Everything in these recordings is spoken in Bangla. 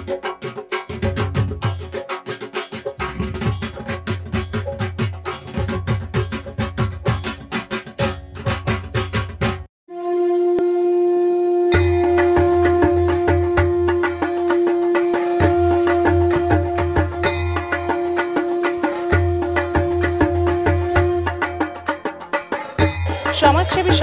সমাজসেবী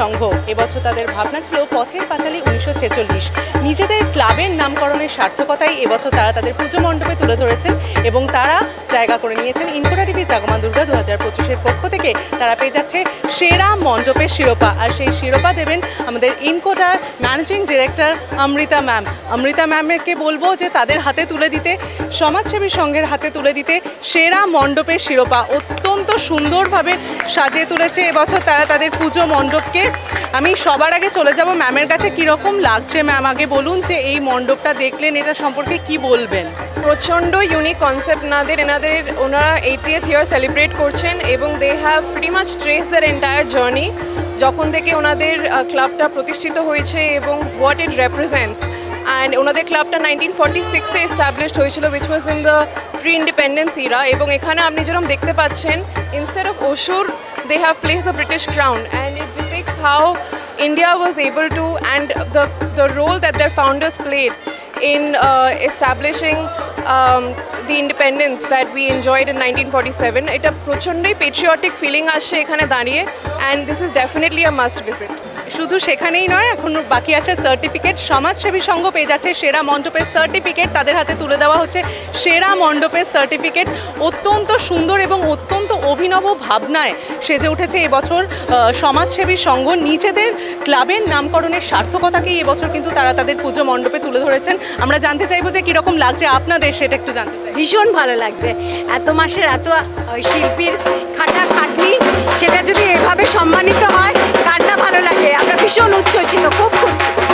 সংঘ এবছর তাদের ভাবনা ছিল পথের পাঁচালী 1946। নিজেদের ক্লাবের নামকরণের সার্থকতাই এবছর তারা তাদের পুজো মণ্ডপে তুলে ধরেছেন এবং তারা জায়গা করে নিয়েছেন ইনকোটা টিভি জাগমা দুর্গা 2025-এর পক্ষ থেকে। তারা পেয়ে যাচ্ছে সেরা মণ্ডপের শিরোপা, আর সেই শিরোপা দেবেন আমাদের ইনকোটার ম্যানেজিং ডিরেক্টর অমৃতা ম্যাম। অমৃতা ম্যামকে বলবো যে তাদের হাতে তুলে দিতে, সমাজসেবী সংঘের হাতে তুলে দিতে সেরা মণ্ডপের শিরোপা। অত্যন্ত সুন্দরভাবে সাজিয়ে তুলেছে এবছর তারা তাদের পুজো মণ্ডপকে। আমি সবার আগে চলে যাব ম্যামের কাছে। কীরকম লাগছে ম্যাম, আগে বলুন যে এই মণ্ডপটা দেখলেন, এটা সম্পর্কে কি বলবেন? প্রচণ্ড ইউনিক কনসেপ্ট ওনারা 80th ইয়ার সেলিব্রেট করছেন এবং they have pretty much trace their entire journey, যখন থেকে ওনাদের ক্লাবটা প্রতিষ্ঠিত হয়েছে এবং হোয়াট ইট রেপ্রেজেন্টস। অ্যান্ড ওনাদের ক্লাবটা 1946-এ এস্টাবলিশড হয়েছিল, which was in the pre independence Ira. এবং এখানে আপনি যেরকম দেখতে পাচ্ছেন, ইনস্টেড অফ অসুর they have placed the British crown, and it depicts how India was able to, and the role that their founders played in establishing the independence that we enjoyed in 1947. এটা প্রচণ্ডই পেট্রিয়টিক ফিলিং আসছে এখানে দাঁড়িয়ে, and this is definitely a must visit. শুধু সেখানেই নয়, এখন বাকি আছে সার্টিফিকেট। সমাজসেবী সংঘ পেয়ে যাচ্ছে সেরা মণ্ডপের সার্টিফিকেট, তাদের হাতে তুলে দেওয়া হচ্ছে সেরা মণ্ডপের সার্টিফিকেট। অত্যন্ত সুন্দর এবং অত্যন্ত অভিনব ভাবনায় সেজে উঠেছে এবছর সমাজসেবী সংঘ। নিজেদের ক্লাবের নামকরণের সার্থকতাকেই এবছর কিন্তু তারা তাদের পুজো মণ্ডপে তুলে ধরেছেন। আমরা জানতে চাইবো যে কীরকম লাগছে আপনাদের, সেটা একটু জানতে চাই। ভীষণ ভালো লাগছে, এত মাসের এত শিল্পীর খাটনি, সেটা যদি এভাবে সম্মানিত হয় কার না ভালো লাগে। আমরা ভীষণ উচ্ছ্বসিত, খুব খুশি।